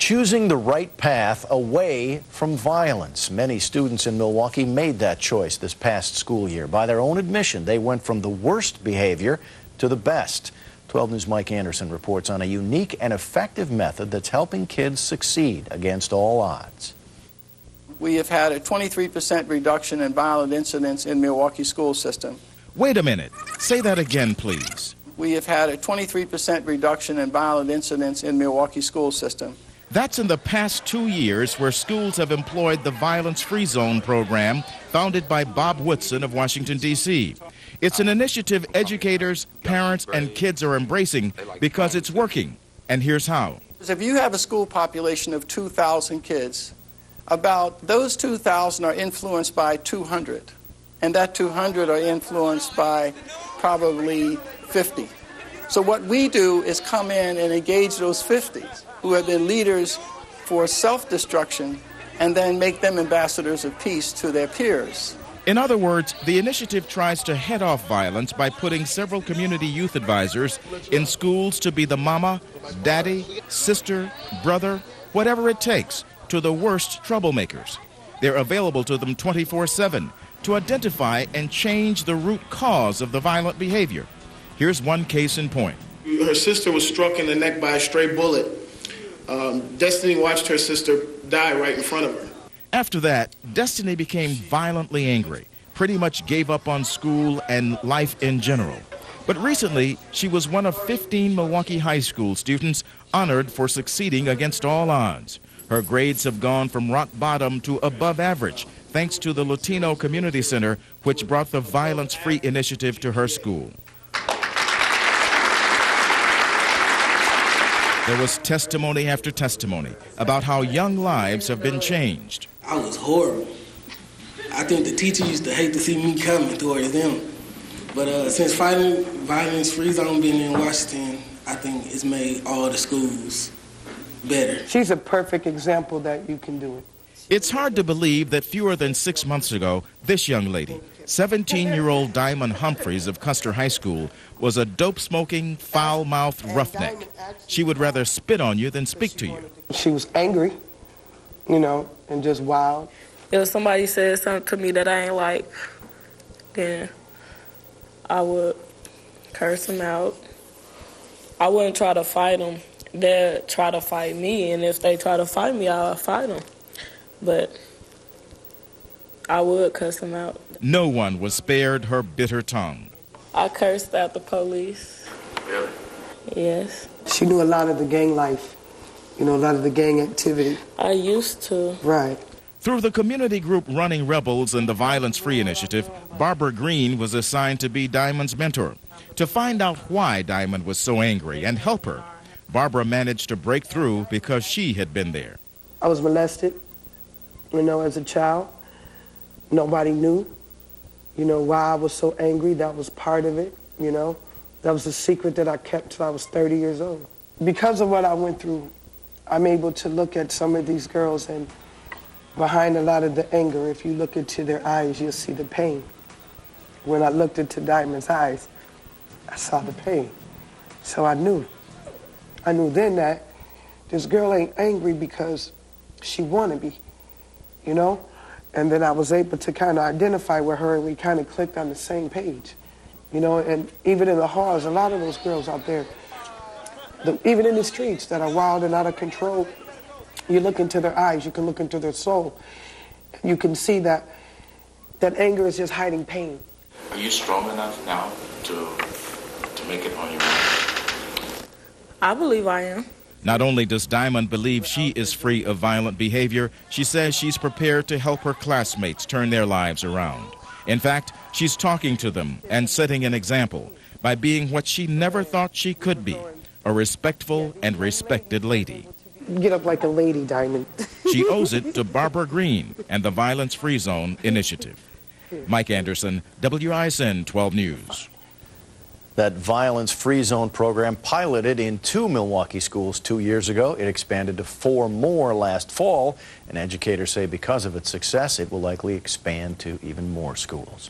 Choosing the right path away from violence. Many students in Milwaukee made that choice this past school year. By their own admission, they went from the worst behavior to the best. 12 News' Mike Anderson reports on a unique and effective method that's helping kids succeed against all odds. We have had a 23% reduction in violent incidents in Milwaukee school system. Wait a minute. Say that again, please. We have had a 23% reduction in violent incidents in Milwaukee school system. That's in the past 2 years where schools have employed the Violence-Free Zone program founded by Bob Woodson of Washington, D.C. It's an initiative educators, parents, and kids are embracing because it's working. And here's how. If you have a school population of 2,000 kids, about those 2,000 are influenced by 200. And that 200 are influenced by probably 50. So what we do is come in and engage those 50 who have been leaders for self-destruction and then make them ambassadors of peace to their peers. In other words, the initiative tries to head off violence by putting several community youth advisors in schools to be the mama, daddy, sister, brother, whatever it takes, to the worst troublemakers. They're available to them 24/7 to identify and change the root cause of the violent behavior. Here's one case in point. Her sister was struck in the neck by a stray bullet. Destiny watched her sister die right in front of her. After that, Destiny became violently angry, pretty much gave up on school and life in general. But recently, she was one of 15 Milwaukee High School students honored for succeeding against all odds. Her grades have gone from rock bottom to above average, thanks to the Latino Community Center, which brought the Violence-Free initiative to her school. There was testimony after testimony about how young lives have been changed. I was horrible. I think the teacher used to hate to see me coming towards them. But since fighting Violence-Free Zone being in Washington, I think it's made all the schools better. She's a perfect example that you can do it. It's hard to believe that fewer than 6 months ago, this young lady, 17-year-old Diamond Humphries of Custer High School, was a dope-smoking, foul-mouthed roughneck. She would rather spit on you than speak to you. She was angry, you know, and just wild. If somebody said something to me that I ain't like, then I would curse them out. I wouldn't try to fight them. They'd try to fight me, and if they try to fight me, I'll fight them. But I would cuss them out. No one was spared her bitter tongue. I cursed out the police. Really? Yes. She knew a lot of the gang life, you know, a lot of the gang activity. I used to. Right. Through the community group Running Rebels and the Violence-Free Initiative, Barbara Green was assigned to be Diamond's mentor. To find out why Diamond was so angry and help her, Barbara managed to break through because she had been there. I was molested, you know, as a child. Nobody knew, you know, why I was so angry. That was part of it, you know. That was a secret that I kept till I was 30 years old. Because of what I went through, I'm able to look at some of these girls, and behind a lot of the anger, if you look into their eyes, you'll see the pain. When I looked into Diamond's eyes, I saw the pain. So I knew then that this girl ain't angry because she wanna be, you know? And then I was able to kind of identify with her, and we kind of clicked on the same page, you know? And even in the halls, a lot of those girls out there, even in the streets that are wild and out of control, you look into their eyes, you can look into their soul, and you can see that anger is just hiding pain. Are you strong enough now to make it on your own? I believe I am. Not only does Diamond believe she is free of violent behavior, she says she's prepared to help her classmates turn their lives around. In fact, she's talking to them and setting an example by being what she never thought she could be, a respectful and respected lady. Get up like a lady, Diamond. She owes it to Barbara Green and the Violence-Free Zone initiative. Mike Anderson, WISN 12 News. That Violence-Free Zone program piloted in 2 Milwaukee schools 2 years ago. It expanded to 4 more last fall, and educators say because of its success, it will likely expand to even more schools.